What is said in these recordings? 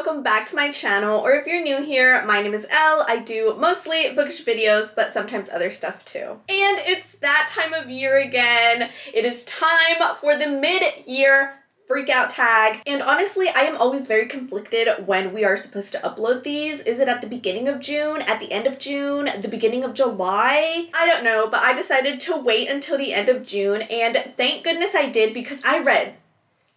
welcome back to my channel, or if you're new here, my name is Elle. I do mostly bookish videos, but sometimes other stuff too. And it's that time of year again. It is time for the mid-year freakout tag. And honestly, I am always very conflicted when we are supposed to upload these. Is it at the beginning of June, at the end of June, the beginning of July? I don't know, but I decided to wait until the end of June, and thank goodness I did, because I read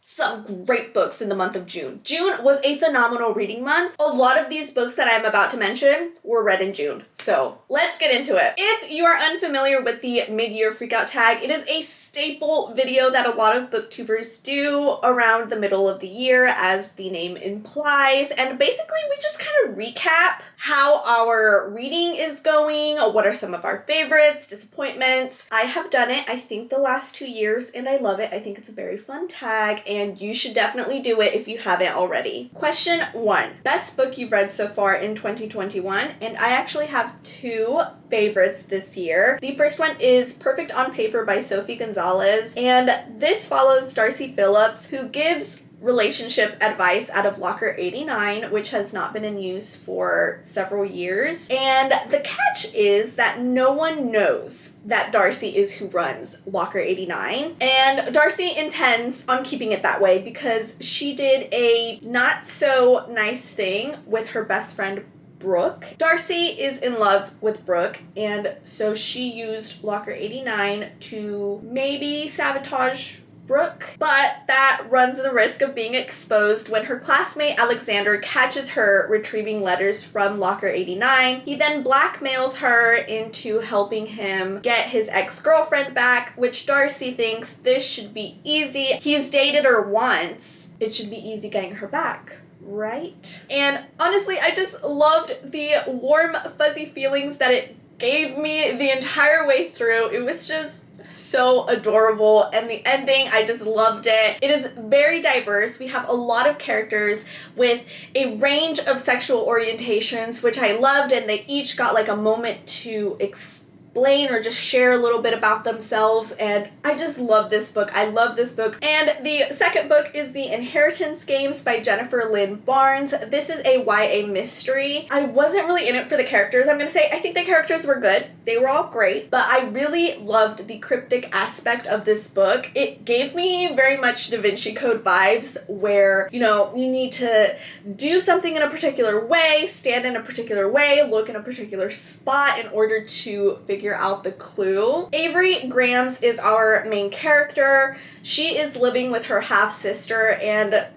some great books in the month of June. June was a phenomenal reading month. A lot of these books that I'm about to mention were read in June. So let's get into it. If you are unfamiliar with the mid-year freakout tag, it is a staple video that a lot of booktubers do around the middle of the year, as the name implies. And basically we just kind of recap how our reading is going, what are some of our favorites, disappointments. I have done it, I think, the last 2 years, and I love it. I think it's a very fun tag, and you should definitely do it if you haven't already. Question 1. Best book you've read so far in 2021, and I actually have 2 favorites this year. The first one is Perfect on Paper by Sophie Gonzalez, and this follows Darcy Phillips, who gives relationship advice out of Locker 89, which has not been in use for several years. And the catch is that no one knows that Darcy is who runs Locker 89. And Darcy intends on keeping it that way because she did a not so nice thing with her best friend Brooke. Darcy is in love with Brooke, and so she used Locker 89 to maybe sabotage Brooke, but that runs the risk of being exposed when her classmate Alexander catches her retrieving letters from Locker 89. He then blackmails her into helping him get his ex-girlfriend back, which Darcy thinks this should be easy. He's dated her once. It should be easy getting her back, right? And honestly, I just loved the warm, fuzzy feelings that it gave me the entire way through. It was just so adorable, and the ending, I just loved it. It is very diverse. We have a lot of characters with a range of sexual orientations, which I loved, and they each got like a moment to explain or just share a little bit about themselves, and I just love this book. I love this book. And the second book is The Inheritance Games by Jennifer Lynn Barnes. This is a YA mystery. I wasn't really in it for the characters. I'm gonna say I think the characters were good. They were all great, but I really loved the cryptic aspect of this book. It gave me very much Da Vinci Code vibes, where, you know, you need to do something in a particular way, stand in a particular way, look in a particular spot in order to figure out the clue. Avery Grams is our main character. She is living with her half-sister, and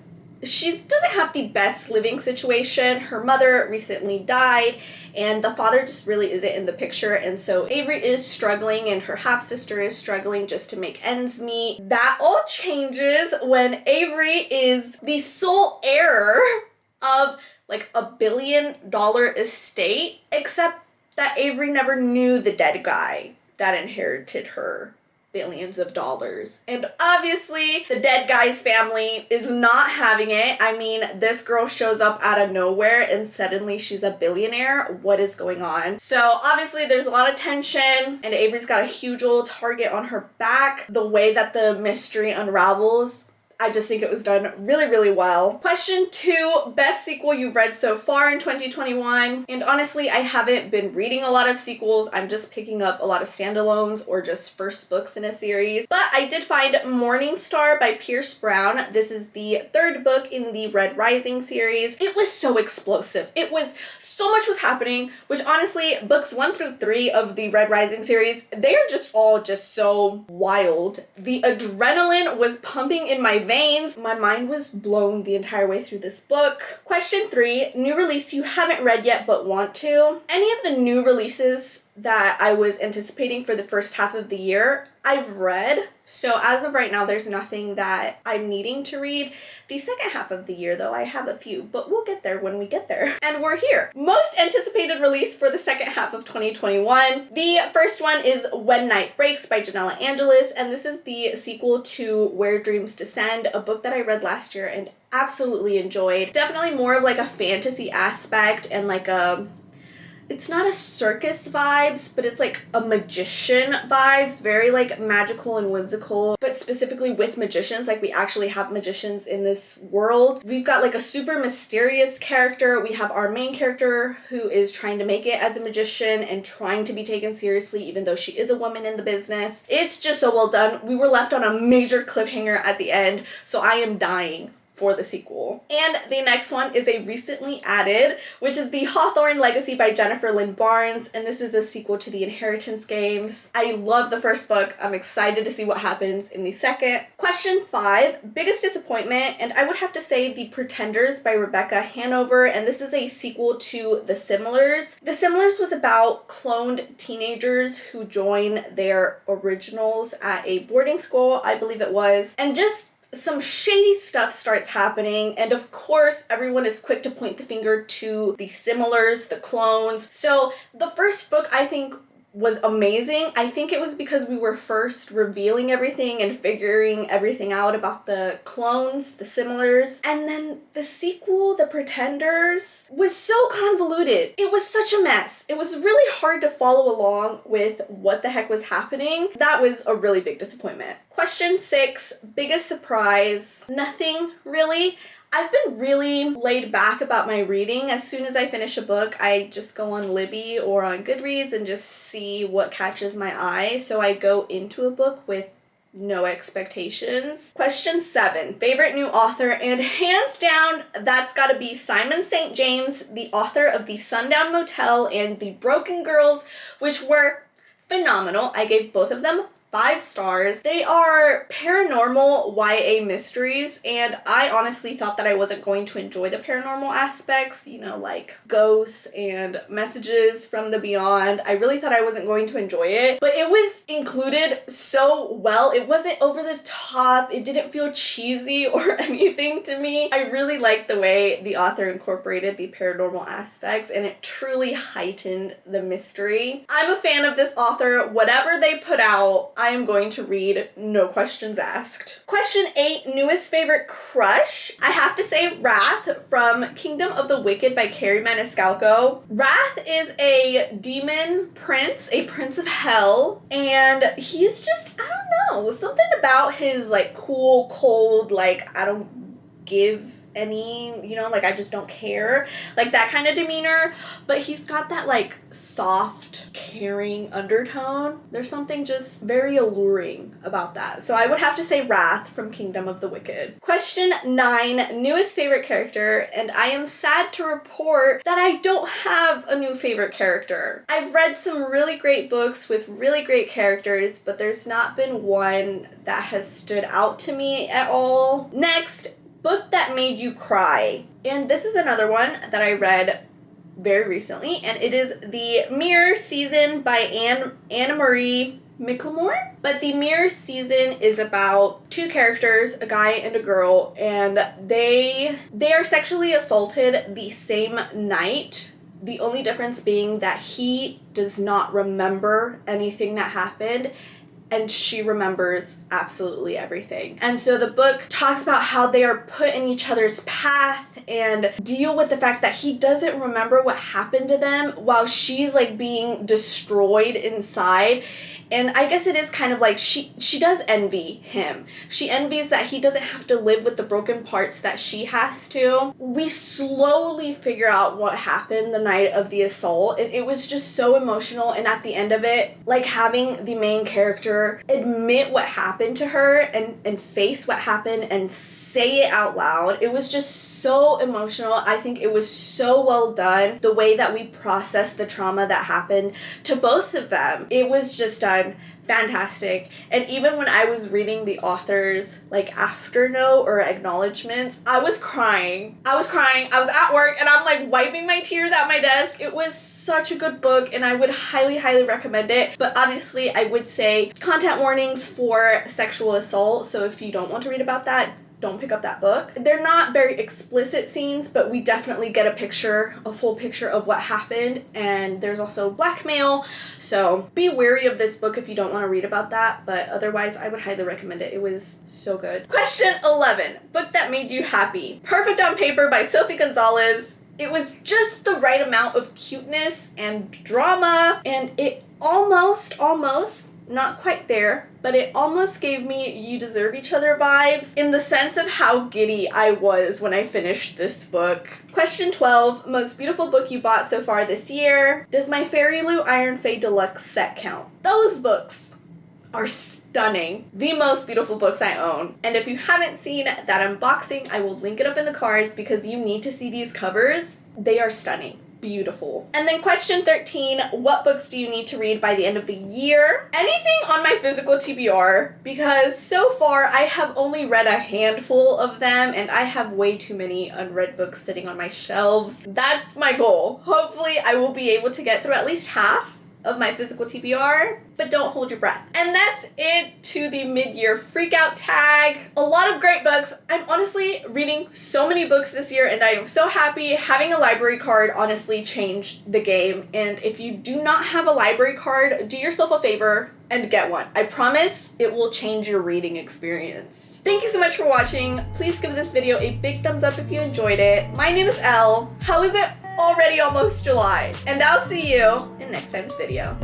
she doesn't have the best living situation. Her mother recently died, and the father just really isn't in the picture, and so Avery is struggling and her half-sister is struggling just to make ends meet. That all changes when Avery is the sole heir of like $1 billion estate, except that Avery never knew the dead guy that inherited her billions of dollars. And obviously the dead guy's family is not having it. I mean, this girl shows up out of nowhere and suddenly she's a billionaire. What is going on? So obviously there's a lot of tension, and Avery's got a huge old target on her back. The way that the mystery unravels, I just think it was done really, really well. Question 2, best sequel you've read so far in 2021. And honestly, I haven't been reading a lot of sequels. I'm just picking up a lot of standalones or just first books in a series. But I did find Morning Star by Pierce Brown. This is the 3rd book in the Red Rising series. It was so explosive. It was so much was happening, which honestly, books 1 through 3 of the Red Rising series, they are just all just so wild. The adrenaline was pumping in my veins. My mind was blown the entire way through this book. Question 3, new release you haven't read yet but want to. Any of the new releases that I was anticipating for the first half of the year, I've read. So as of right now, there's nothing that I'm needing to read. The second half of the year, though, I have a few, but we'll get there when we get there. And we're here. Most anticipated release for the second half of 2021. The first one is When Night Breaks by Janella Angelis, and this is the sequel to Where Dreams Descend, a book that I read last year and absolutely enjoyed. Definitely more of like a fantasy aspect and like a it's not a circus vibes, but it's like a magician vibes, very like magical and whimsical, but specifically with magicians. Like we actually have magicians in this world. We've got like a super mysterious character. We have our main character who is trying to make it as a magician and trying to be taken seriously even though she is a woman in the business. It's just so well done. We were left on a major cliffhanger at the end, so I am dying for the sequel. And the next one is a recently added, which is The Hawthorne Legacy by Jennifer Lynn Barnes, and this is a sequel to the Inheritance games. I love the first book. I'm excited to see what happens in the second. Question 5, biggest disappointment, and I would have to say The Pretenders by Rebecca Hanover, and this is a sequel to The Similars. The Similars was about cloned teenagers who join their originals at a boarding school, I believe it was, and just some shady stuff starts happening, and of course everyone is quick to point the finger to the similars, the clones. So the first book I think was amazing. I think it was because we were first revealing everything and figuring everything out about the clones, the similars. And then the sequel, The Pretenders, was so convoluted. It was such a mess. It was really hard to follow along with what the heck was happening. That was a really big disappointment. Question 6, biggest surprise. Nothing really. I've been really laid back about my reading. As soon as I finish a book, I just go on Libby or on Goodreads and just see what catches my eye. So I go into a book with no expectations. Question 7, favorite new author, and hands down, that's gotta be Simon St. James, the author of The Sundown Motel and The Broken Girls, which were phenomenal. I gave both of them 5 stars. They are paranormal YA mysteries, and I honestly thought that I wasn't going to enjoy the paranormal aspects, you know, like ghosts and messages from the beyond. I really thought I wasn't going to enjoy it, but it was included so well. It wasn't over the top. It didn't feel cheesy or anything to me. I really liked the way the author incorporated the paranormal aspects, and it truly heightened the mystery. I'm a fan of this author. Whatever they put out, I am going to read, no questions asked. Question 8, newest favorite crush. I have to say Wrath from Kingdom of the Wicked by Carrie Maniscalco. Wrath is a demon prince, a prince of hell, and he's just, I don't know, something about his like cool, cold, like I don't give any, you know, like I just don't care, like that kind of demeanor, but he's got that like soft, caring undertone. There's something just very alluring about that. So I would have to say Wrath from Kingdom of the Wicked. Question 9, newest favorite character, and I am sad to report that I don't have a new favorite character. I've read some really great books with really great characters, but there's not been one that has stood out to me at all. Next, book that made you cry. And this is another one that I read very recently, and it is The Mirror Season by Anna Marie Michelmore. But The Mirror Season is about 2 characters, a guy and a girl, and they are sexually assaulted the same night. The only difference being that he does not remember anything that happened, and she remembers absolutely everything. And so the book talks about how they are put in each other's path and deal with the fact that he doesn't remember what happened to them while she's like being destroyed inside. And I guess it is kind of like she does envy him. She envies that he doesn't have to live with the broken parts that she has to. We slowly figure out what happened the night of the assault, and it was just so emotional. And at the end of it, like having the main character admit what happened to her and face what happened and say it out loud, it was just so emotional. I think it was so well done, the way that we processed the trauma that happened to both of them. It was just done fantastic. And even when I was reading the author's like after note or acknowledgements, I was crying. I was at work and I'm like wiping my tears at my desk. It was such a good book, and I would highly, highly recommend it. But obviously I would say content warnings for sexual assault, so if you don't want to read about that, don't pick up that book. They're not very explicit scenes, but we definitely get a full picture of what happened, and there's also blackmail, so be wary of this book if you don't want to read about that, but otherwise I would highly recommend it. It was so good. Question 11, book that made you happy. Perfect on Paper by Sophie Gonzalez. It was just the right amount of cuteness and drama, and it almost, not quite there, but it almost gave me You Deserve Each Other vibes in the sense of how giddy I was when I finished this book. Question 12, most beautiful book you bought so far this year. Does my Fairy Lou Iron Fey Deluxe set count? Those books are stunning. The most beautiful books I own. And if you haven't seen that unboxing, I will link it up in the cards because you need to see these covers. They are stunning. Beautiful. And then question 13, what books do you need to read by the end of the year? Anything on my physical TBR, because so far I have only read a handful of them and I have way too many unread books sitting on my shelves. That's my goal. Hopefully I will be able to get through at least half of my physical TBR, but don't hold your breath. And that's it to the mid-year freakout tag. A lot of great books. I'm honestly reading so many books this year and I am so happy. Having a library card honestly changed the game. And if you do not have a library card, do yourself a favor and get one. I promise it will change your reading experience. Thank you so much for watching. Please give this video a big thumbs up if you enjoyed it. My name is Elle. How is it already almost July? And I'll see you in next time's video.